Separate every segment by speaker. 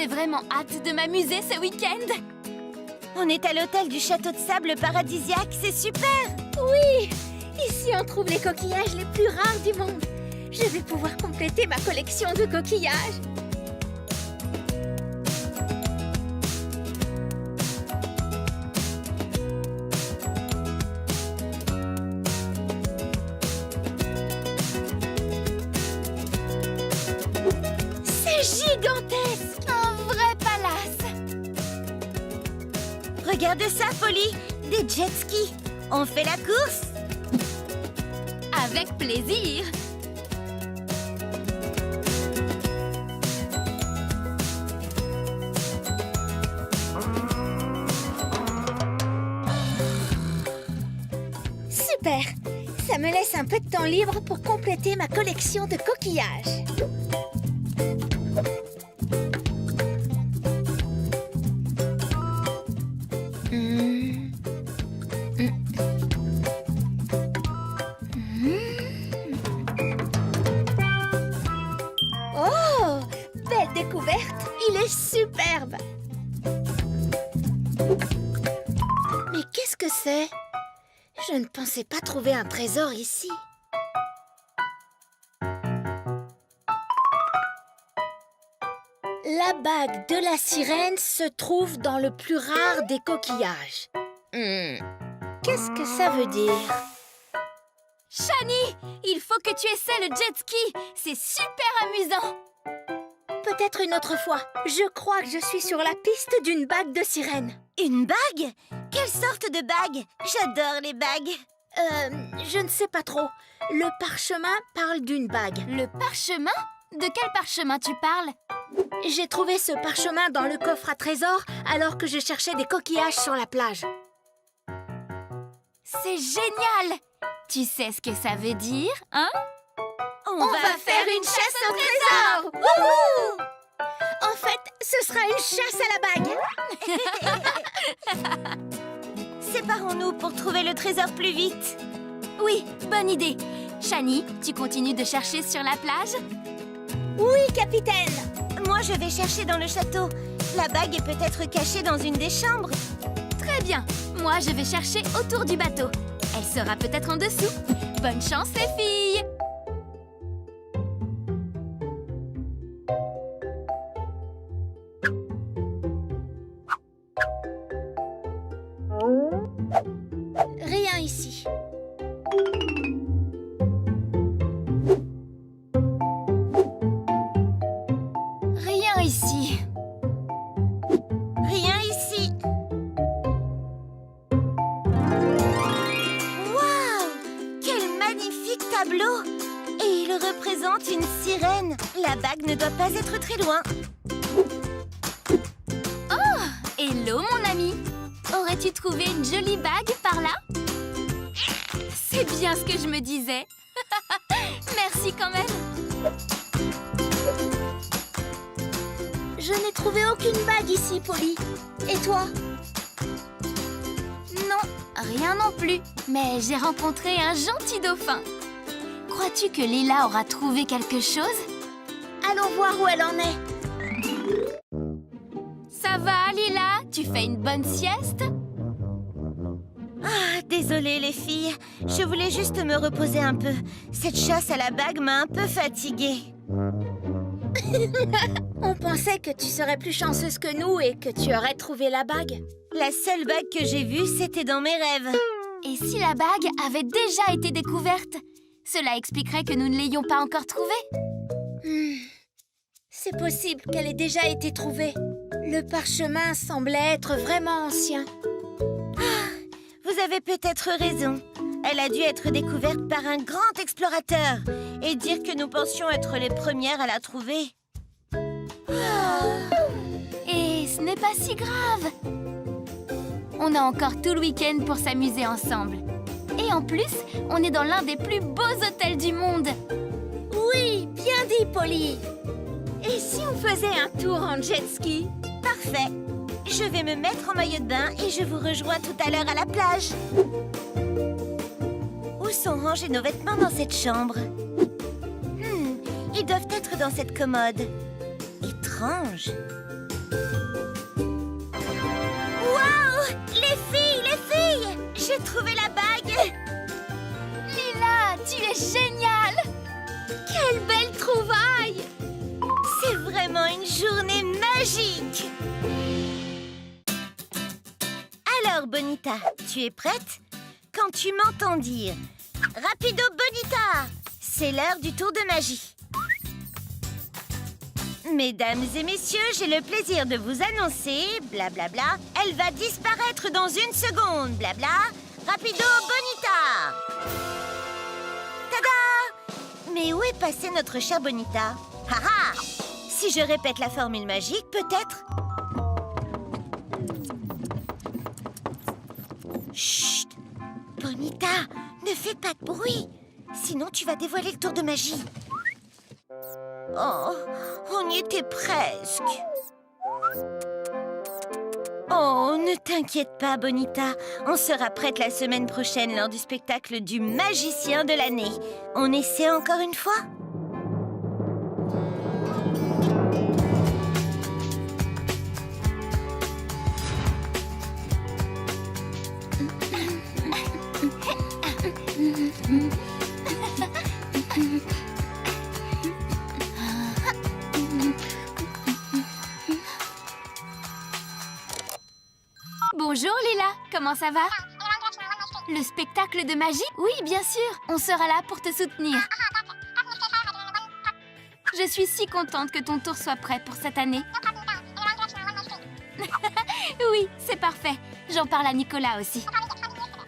Speaker 1: J'ai vraiment hâte de m'amuser ce week-end.
Speaker 2: On est à l'hôtel du château de sable paradisiaque, c'est super!
Speaker 3: Oui! Ici, on trouve les coquillages les plus rares du monde. Je vais pouvoir compléter ma collection de coquillages. C'est gigantesque!
Speaker 1: Un vrai palace.
Speaker 2: Regarde ça, Polly! Des jet skis! On fait la course?
Speaker 1: Avec plaisir.
Speaker 3: Super! Ça me laisse un peu de temps libre pour compléter ma collection de coquillages. Oh! Belle découverte! Il est superbe! Mais qu'est-ce que c'est? Je ne pensais pas trouver un trésor ici. La bague de la sirène se trouve dans le plus rare des coquillages. Qu'est-ce que ça veut dire?
Speaker 1: Shani, il faut que tu essaies le jet ski. C'est super amusant.
Speaker 3: Peut-être une autre fois. Je crois que je suis sur la piste d'une bague de sirène.
Speaker 2: Une bague? Quelle sorte de bague? J'adore les bagues!
Speaker 3: Je ne sais pas trop. Le parchemin parle d'une bague.
Speaker 1: Le parchemin? De quel parchemin tu parles?
Speaker 3: J'ai trouvé ce parchemin dans le coffre à trésors alors que je cherchais des coquillages sur la plage.
Speaker 1: C'est génial! Tu sais ce que ça veut dire, hein?
Speaker 2: On va faire une chasse au trésor!
Speaker 3: Wouhou! En fait, ce sera une chasse à la bague.
Speaker 2: Séparons-nous pour trouver le trésor plus vite.
Speaker 1: Oui, bonne idée. Shani, tu continues de chercher sur la plage?
Speaker 3: Oui, capitaine.
Speaker 2: Moi, je vais chercher dans le château. La bague est peut-être cachée dans une des chambres.
Speaker 1: Très bien. Moi, je vais chercher autour du bateau. Elle sera peut-être en dessous. Bonne chance, les filles!
Speaker 3: Rien ici.
Speaker 1: Rien ici.
Speaker 2: Rien ici. Waouh! Quel magnifique tableau! Et il représente une sirène. La bague ne doit pas être très loin.
Speaker 1: Hello, mon ami. Aurais-tu trouvé une jolie bague par là? C'est bien ce que je me disais. Merci quand même.
Speaker 3: Je n'ai trouvé aucune bague ici, Polly. Et toi?
Speaker 1: Non, rien non plus. Mais j'ai rencontré un gentil dauphin. Crois-tu que Lila aura trouvé quelque chose?
Speaker 3: Allons voir où elle en est.
Speaker 1: Ça va, Lila? Tu fais une bonne sieste?
Speaker 2: Ah, désolée les filles. Je voulais juste me reposer un peu. Cette chasse à la bague m'a un peu fatiguée.
Speaker 3: On pensait que tu serais plus chanceuse que nous et que tu aurais trouvé la bague.
Speaker 2: La seule bague que j'ai vue, c'était dans mes rêves.
Speaker 1: Et si la bague avait déjà été découverte? Cela expliquerait que nous ne l'ayons pas encore trouvée.
Speaker 3: C'est possible qu'elle ait déjà été trouvée. Le parchemin semblait être vraiment ancien.
Speaker 2: Vous avez peut-être raison. Elle a dû être découverte par un grand explorateur et dire que nous pensions être les premières à la trouver.
Speaker 1: Et ce n'est pas si grave. On a encore tout le week-end pour s'amuser ensemble. Et en plus, on est dans l'un des plus beaux hôtels du monde.
Speaker 3: Oui, bien dit, Polly. Et si on faisait un tour en jet ski?
Speaker 2: Parfait. Je vais me mettre en maillot de bain et je vous rejoins tout à l'heure à la plage. Où sont rangés nos vêtements dans cette chambre? Ils doivent être dans cette commode. Étrange. Les filles, j'ai trouvé la bague.
Speaker 1: Lila, tu es géniale! Quelle belle trouvaille!
Speaker 2: C'est vraiment une journée magique. Alors, Bonita, tu es prête? Quand tu m'entends dire « Rapido Bonita !» c'est l'heure du tour de magie. Mesdames et messieurs, j'ai le plaisir de vous annoncer, blablabla, elle va disparaître dans une seconde, blabla, Rapido Bonita! Tada! Mais où est passée notre chère Bonita? Haha! Si je répète la formule magique, peut-être... Chut! Bonita, ne fais pas de bruit, sinon tu vas dévoiler le tour de magie. Oh, on y était presque. Oh, ne t'inquiète pas, Bonita. On sera prête la semaine prochaine lors du spectacle du magicien de l'année. On essaie encore une fois?
Speaker 1: Bonjour Lila, comment ça va? Le spectacle de magie? Oui, bien sûr, on sera là pour te soutenir. Je suis si contente que ton tour soit prêt pour cette année. Oui, c'est parfait. J'en parle à Nicolas aussi.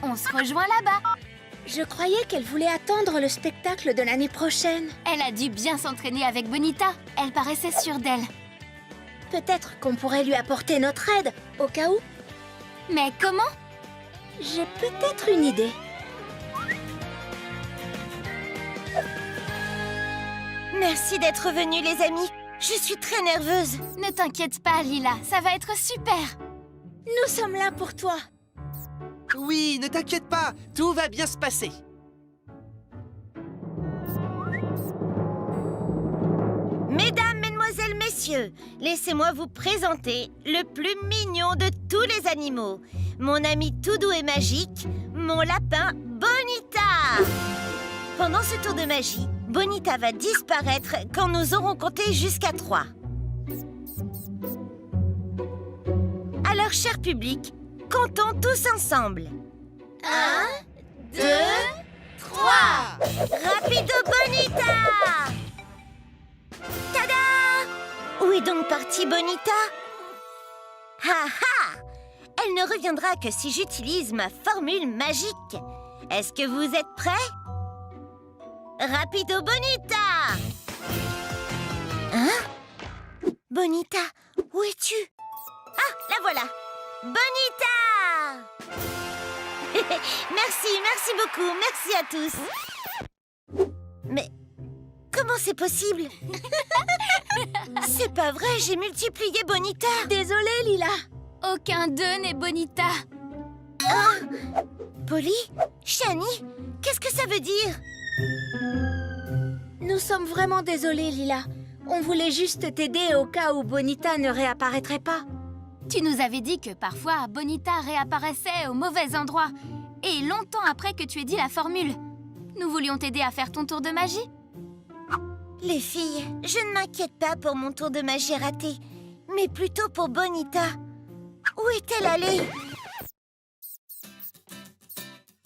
Speaker 1: On se rejoint là-bas.
Speaker 3: Je croyais qu'elle voulait attendre le spectacle de l'année prochaine.
Speaker 1: Elle a dû bien s'entraîner avec Bonita. Elle paraissait sûre d'elle.
Speaker 3: Peut-être qu'on pourrait lui apporter notre aide, au cas où.
Speaker 1: Mais comment?
Speaker 3: J'ai peut-être une idée.
Speaker 2: Merci d'être venus, les amis. Je suis très nerveuse.
Speaker 1: Ne t'inquiète pas, Lila, ça va être super.
Speaker 3: Nous sommes là pour toi.
Speaker 4: Oui, ne t'inquiète pas, tout va bien se passer.
Speaker 2: Mesdames, mesdemoiselles, messieurs, laissez-moi vous présenter le plus mignon de tous les animaux. Mon ami tout doux et magique, mon lapin Bonita. Pendant ce tour de magie, Bonita va disparaître quand nous aurons compté jusqu'à 3. Alors, cher public, comptons tous ensemble. 1, 2, 3. Rapido Bonita! Tada! Où est donc partie Bonita? Ha ha! Elle ne reviendra que si j'utilise ma formule magique. Est-ce que vous êtes prêts? Rapido Bonita! Hein? Bonita, où es-tu? Ah, la voilà! Bonita! Merci beaucoup, merci à tous. Mais comment c'est possible? C'est pas vrai, j'ai multiplié Bonita.
Speaker 3: Désolée, Lila.
Speaker 1: Aucun d'eux n'est Bonita.
Speaker 2: Polly? Shani? Qu'est-ce que ça veut dire?
Speaker 3: Nous sommes vraiment désolés, Lila. On voulait juste t'aider au cas où Bonita ne réapparaîtrait pas.
Speaker 1: Tu nous avais dit que parfois Bonita réapparaissait au mauvais endroit. Et longtemps après que tu aies dit la formule. Nous voulions t'aider à faire ton tour de magie.
Speaker 2: Les filles, je ne m'inquiète pas pour mon tour de magie raté, mais plutôt pour Bonita. Où est-elle allée?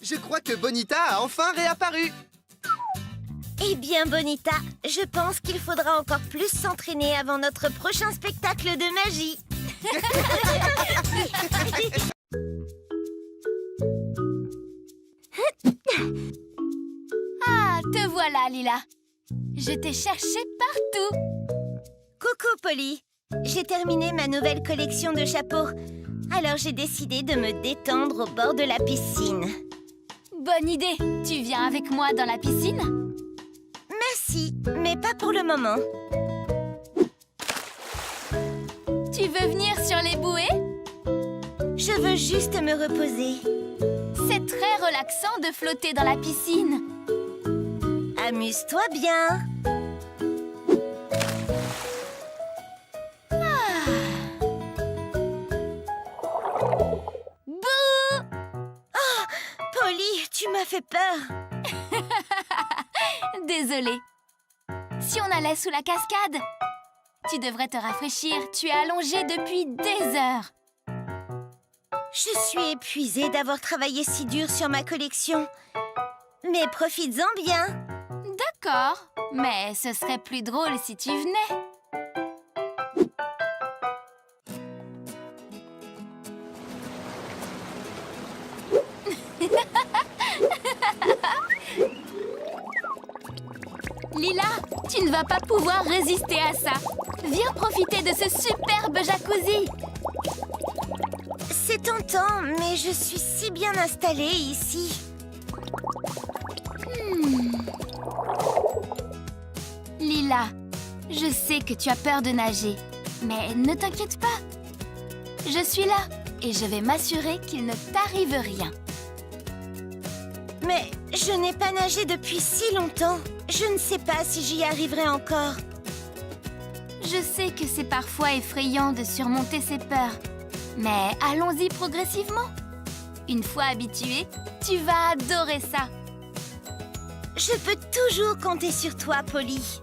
Speaker 4: Je crois que Bonita a enfin réapparu.
Speaker 2: Eh bien, Bonita, je pense qu'il faudra encore plus s'entraîner avant notre prochain spectacle de magie.
Speaker 1: Ah, te voilà, Lila. Je t'ai cherché partout.
Speaker 2: Coucou, Polly. J'ai terminé ma nouvelle collection de chapeaux. Alors j'ai décidé de me détendre au bord de la piscine.
Speaker 1: Bonne idée. Tu viens avec moi dans la piscine?
Speaker 2: Merci, mais pas pour le moment.
Speaker 1: Tu veux venir sur les bouées?
Speaker 2: Je veux juste me reposer.
Speaker 1: C'est très relaxant de flotter dans la piscine.
Speaker 2: Amuse-toi bien.
Speaker 1: Bouh!
Speaker 2: fait peur.
Speaker 1: Désolée. Si on allait sous la cascade, tu devrais te rafraîchir. Tu es allongée depuis des heures.
Speaker 2: Je suis épuisée d'avoir travaillé si dur sur ma collection. Mais profites-en bien.
Speaker 1: D'accord, mais ce serait plus drôle si tu venais. Lila, tu ne vas pas pouvoir résister à ça. Viens profiter de ce superbe jacuzzi.
Speaker 2: C'est tentant, mais je suis si bien installée ici.
Speaker 1: Lila, je sais que tu as peur de nager, mais ne t'inquiète pas. Je suis là et je vais m'assurer qu'il ne t'arrive rien.
Speaker 2: Mais je n'ai pas nagé depuis si longtemps. Je ne sais pas si j'y arriverai encore.
Speaker 1: Je sais que c'est parfois effrayant de surmonter ses peurs, mais allons-y progressivement. Une fois habitué, tu vas adorer ça.
Speaker 2: Je peux toujours compter sur toi, Polly.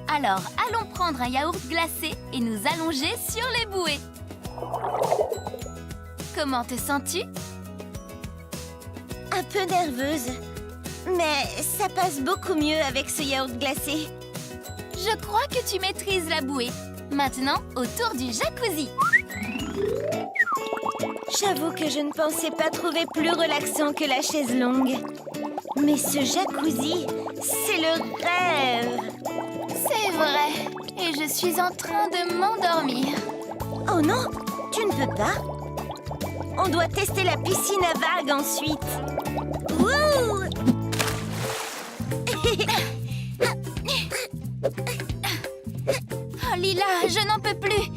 Speaker 1: Alors, allons prendre un yaourt glacé et nous allonger sur les bouées. Comment te sens-tu?
Speaker 2: Un peu nerveuse. Mais ça passe beaucoup mieux avec ce yaourt glacé.
Speaker 1: Je crois que tu maîtrises la bouée. Maintenant, autour du jacuzzi.
Speaker 2: J'avoue que je ne pensais pas trouver plus relaxant que la chaise longue. Mais ce jacuzzi, c'est le rêve.
Speaker 1: C'est vrai. Et je suis en train de m'endormir.
Speaker 2: Oh non, tu ne peux pas. On doit tester la piscine à vagues ensuite. Wouh!
Speaker 1: Oh Lila, je n'en peux plus.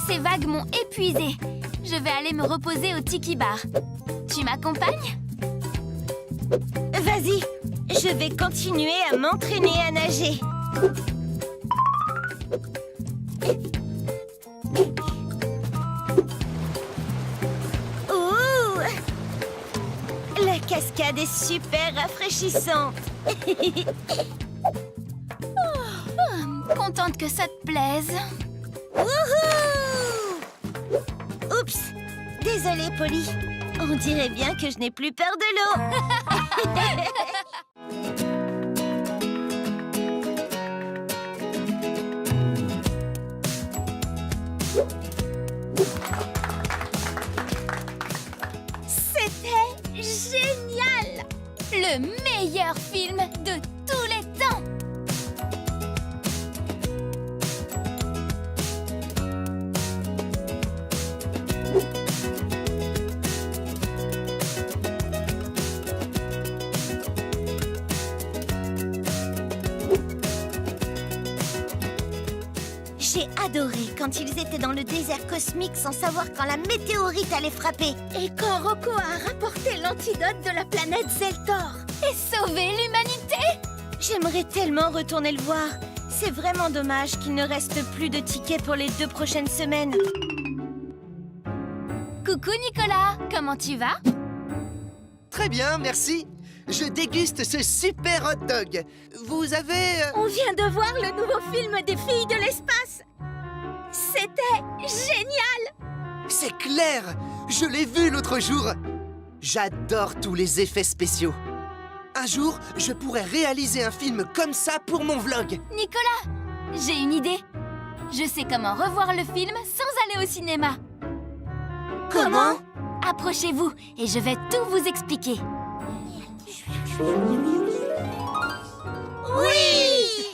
Speaker 1: Ces vagues m'ont épuisée. Je vais aller me reposer au tiki bar. Tu m'accompagnes?
Speaker 2: Vas-y, je vais continuer à m'entraîner à nager. Ouh! La cascade est super rafraîchissante.
Speaker 1: Contente que ça te plaise.
Speaker 2: Wouhou! Oups! Désolée, Polly. On dirait bien que je n'ai plus peur de l'eau.
Speaker 1: C'était génial! Le meilleur film de tous les temps!
Speaker 2: J'ai adoré quand ils étaient dans le désert cosmique sans savoir quand la météorite allait frapper.
Speaker 3: Et quand Rocco a rapporté l'antidote de la planète Zeltor.
Speaker 1: Et sauver l'humanité!
Speaker 2: J'aimerais tellement retourner le voir. C'est vraiment dommage qu'il ne reste plus de tickets pour les 2 prochaines semaines.
Speaker 1: Coucou Nicolas, comment tu vas?
Speaker 4: Très bien, merci. Je déguste ce super hot dog. Vous avez...
Speaker 3: On vient de voir le nouveau film des filles de l'espace. C'était génial!
Speaker 4: C'est clair! Je l'ai vu l'autre jour. J'adore tous les effets spéciaux. Un jour, je pourrais réaliser un film comme ça pour mon vlog.
Speaker 1: Nicolas, j'ai une idée. Je sais comment revoir le film sans aller au cinéma.
Speaker 2: Comment?
Speaker 1: Approchez-vous et je vais tout vous expliquer.
Speaker 2: Oui!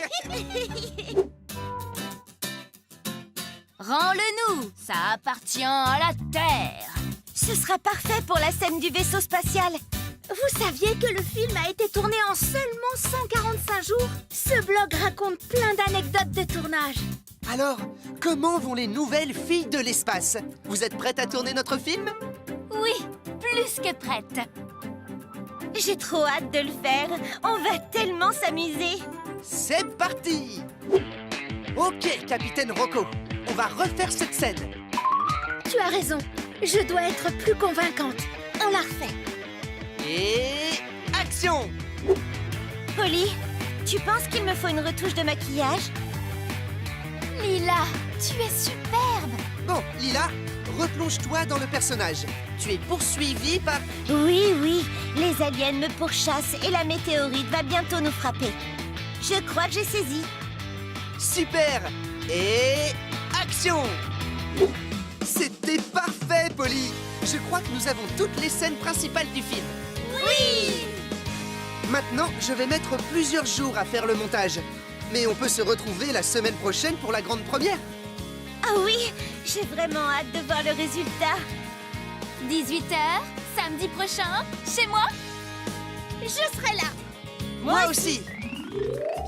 Speaker 1: Rends-le-nous, ça appartient à la Terre.
Speaker 2: Ce sera parfait pour la scène du vaisseau spatial.
Speaker 3: Vous saviez que le film a été tourné en seulement 145 jours? Ce blog raconte plein d'anecdotes de tournage.
Speaker 4: Alors, comment vont les nouvelles filles de l'espace? Vous êtes prêtes à tourner notre film?
Speaker 1: Oui, plus que prête.
Speaker 2: J'ai trop hâte de le faire. On va tellement s'amuser.
Speaker 4: C'est parti! Ok, capitaine Rocco, on va refaire cette scène.
Speaker 3: Tu as raison, je dois être plus convaincante. On la refait.
Speaker 4: Et action!
Speaker 2: Polly, tu penses qu'il me faut une retouche de maquillage?
Speaker 1: Lila, tu es superbe.
Speaker 4: Bon, Lila, replonge-toi dans le personnage. Tu es poursuivie par...
Speaker 2: Oui, les aliens me pourchassent et la météorite va bientôt nous frapper. Je crois que j'ai saisi.
Speaker 4: Super! Et... action! C'était parfait, Polly! Je crois que nous avons toutes les scènes principales du film.
Speaker 2: Oui!
Speaker 4: Maintenant, je vais mettre plusieurs jours à faire le montage. Mais on peut se retrouver la semaine prochaine pour la grande première.
Speaker 2: Ah oui, j'ai vraiment hâte de voir le résultat.
Speaker 1: 18h, samedi prochain, chez moi. Je serai là.
Speaker 4: Moi aussi!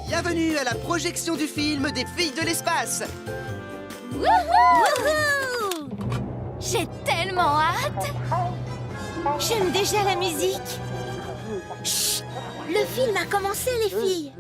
Speaker 4: Bienvenue à la projection du film des filles de l'espace.
Speaker 2: Wouhou!
Speaker 1: J'ai tellement hâte.
Speaker 2: J'aime déjà la musique.
Speaker 3: Chut! Le film a commencé, les filles.